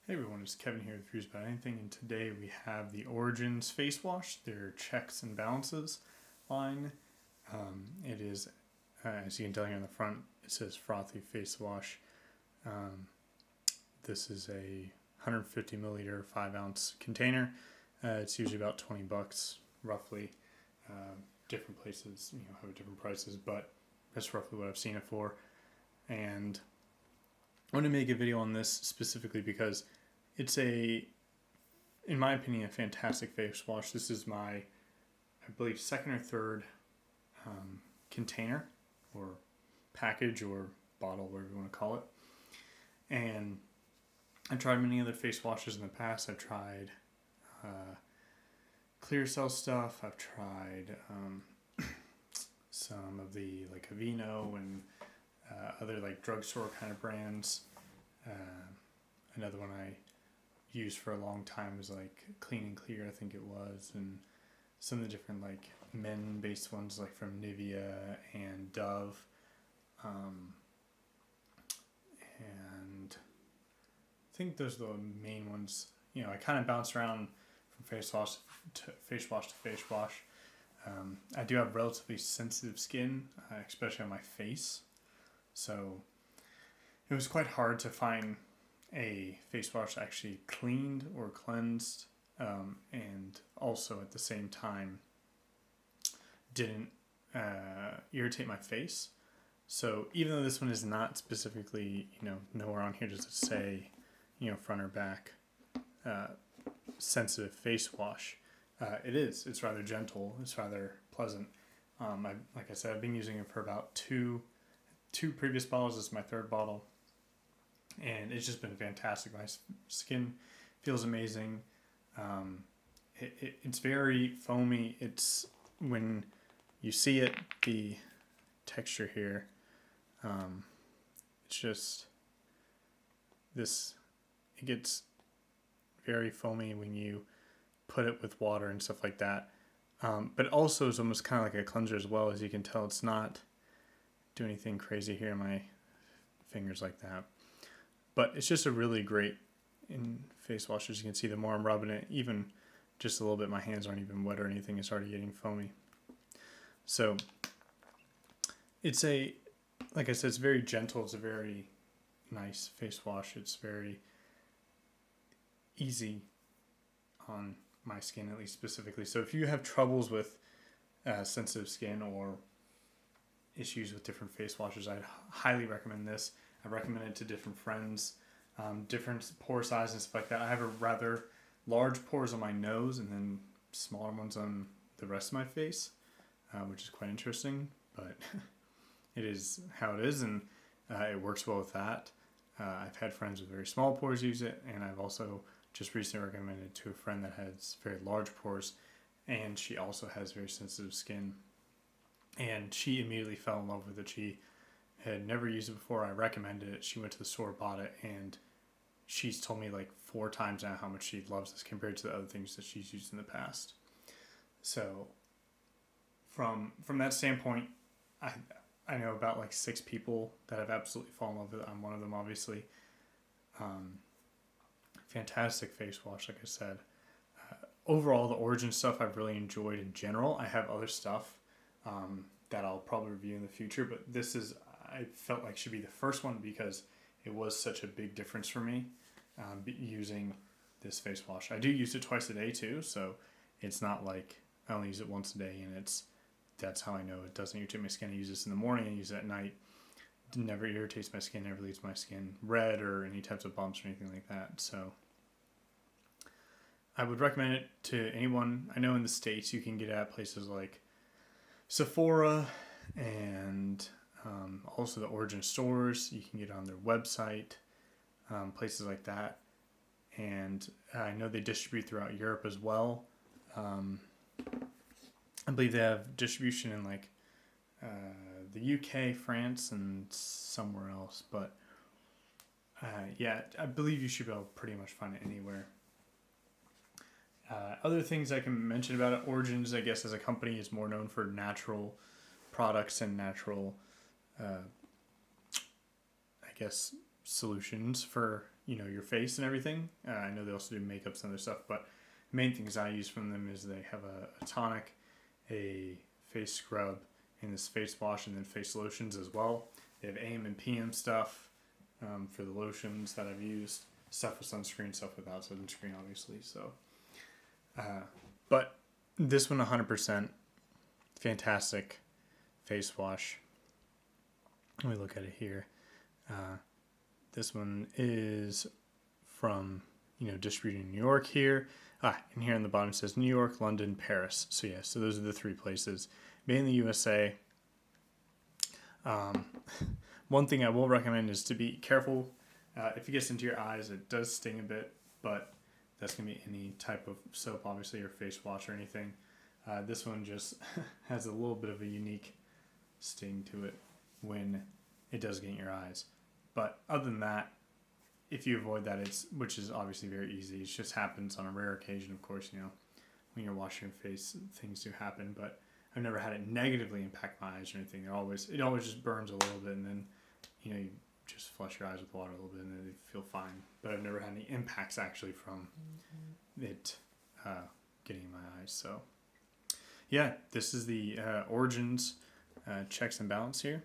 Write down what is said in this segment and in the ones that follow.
Hey everyone, it's Kevin here with Views About Anything, and today we have the Origins Face Wash, their Checks and Balances line. It is, as you can tell here on the front, it says Frothy Face Wash. This is a 150 milliliter, 5 ounce container. It's usually about $20, roughly. Different places, have different prices, but that's roughly what I've seen it for. And I want to make a video on this specifically because it's in my opinion, a fantastic face wash. This is my, I believe, second or third container or package or bottle, whatever you want to call it. And I've tried many other face washes in the past. I've tried Clear Cell stuff. I've tried some of the like Aveeno and other like drugstore kind of brands. Another one I used for a long time was like Clean and Clear, I think it was, and some of the different like men based ones like from Nivea and Dove, and I think those are the main ones. I kind of bounce around from face wash to face wash to face wash. I do have relatively sensitive skin, especially on my face, so it was quite hard to find a face wash actually cleaned or cleansed, and also at the same time didn't irritate my face. So even though this one is not specifically, nowhere on here does it say, front or back sensitive face wash, it's rather gentle, it's rather pleasant. Like I said, I've been using it for about two previous bottles. This is my third bottle. And it's just been fantastic. My skin feels amazing. It's very foamy. It's when you see it, the texture here, it's just this. It gets very foamy when you put it with water and stuff like that. But also it's almost kind of like a cleanser as well. As you can tell, it's not doing anything crazy here in my fingers like that. But it's just a really great face wash. As you can see, the more I'm rubbing it, even just a little bit, my hands aren't even wet or anything. It's already getting foamy. So it's like I said, it's very gentle. It's a very nice face wash. It's very easy on my skin, at least specifically. So if you have troubles with sensitive skin or issues with different face washes, I'd highly recommend this. I recommend it to different friends, different pore size and stuff like that. I have a rather large pores on my nose and then smaller ones on the rest of my face, which is quite interesting, but it is how it is, and it works well with that. I've had friends with very small pores use it, and I've also just recently recommended it to a friend that has very large pores, and she also has very sensitive skin, and she immediately fell in love with it. She had never used it before. I recommended it. She went to the store, bought it, and she's told me like 4 times now how much she loves this compared to the other things that she's used in the past. So from that standpoint, I know about like 6 people that have absolutely fallen in love with it. I'm one of them, obviously. Fantastic face wash, like I said. Overall, the Origin stuff I've really enjoyed in general. I have other stuff that I'll probably review in the future, but this is, I felt like should be the first one because it was such a big difference for me using this face wash. I do use it twice a day too, so it's not like I only use it once a day, and that's how I know it doesn't irritate my skin. I use this in the morning, I use it at night. It never irritates my skin, never leaves my skin red or any types of bumps or anything like that. So I would recommend it to anyone. I know in the States you can get it at places like Sephora and also the Origin stores. You can get it on their website, places like that. And I know they distribute throughout Europe as well. I believe they have distribution in like the UK, France, and somewhere else. But yeah, I believe you should be able to pretty much find it anywhere. Other things I can mention about it, Origins, I guess, as a company is more known for natural products and natural, solutions for, your face and everything. I know they also do makeups and other stuff, but the main things I use from them is they have a tonic, a face scrub, and this face wash, and then face lotions as well. They have AM and PM stuff for the lotions that I've used. Stuff with sunscreen, stuff without sunscreen, obviously. So, but this one 100% fantastic face wash. Let me look at it here. This one is from, distributed in New York here. And here on the bottom it says New York, London, Paris. So yeah, so those are the 3 places. Made in the USA. One thing I will recommend is to be careful. If it gets into your eyes, it does sting a bit, but that's going to be any type of soap, obviously, or face wash or anything. This one just has a little bit of a unique sting to it when it does get in your eyes. But other than that, if you avoid that, which is obviously very easy. It just happens on a rare occasion, of course, when you're washing your face, things do happen, but I've never had it negatively impact my eyes or anything. It always just burns a little bit, and then, you just flush your eyes with water a little bit and then they feel fine. But I've never had any impacts actually from it getting in my eyes. So yeah, this is the Origins checks and balance here.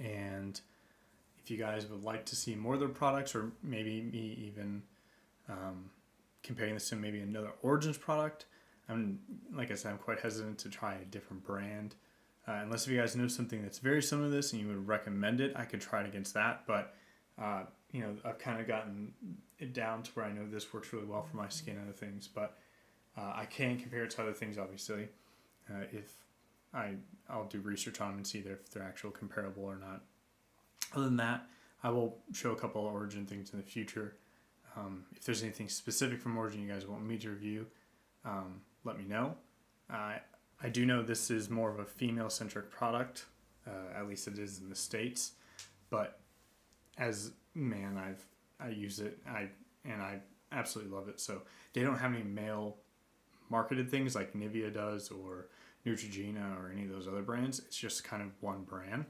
And if you guys would like to see more of their products, or maybe me even comparing this to maybe another Origins product, like I said, I'm quite hesitant to try a different brand. Unless if you guys know something that's very similar to this and you would recommend it, I could try it against that. But, I've kind of gotten it down to where I know this works really well for my skin and other things. But I can compare it to other things, obviously, if I'll do research on them and see if they're actual comparable or not. Other than that, I will show a couple of Origin things in the future. If there's anything specific from Origin you guys want me to review, let me know. I do know this is more of a female-centric product, at least it is in the States. But as man, I use it, and I absolutely love it. So they don't have any male-marketed things like Nivea does or Neutrogena or any of those other brands. It's just kind of one brand.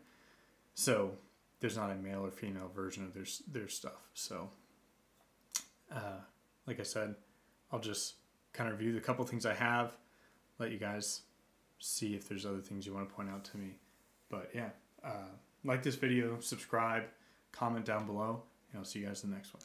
So there's not a male or female version of their stuff. So, like I said, I'll just kind of review the couple things I have, let you guys see if there's other things you want to point out to me. But yeah, like this video, subscribe, comment down below, and I'll see you guys in the next one.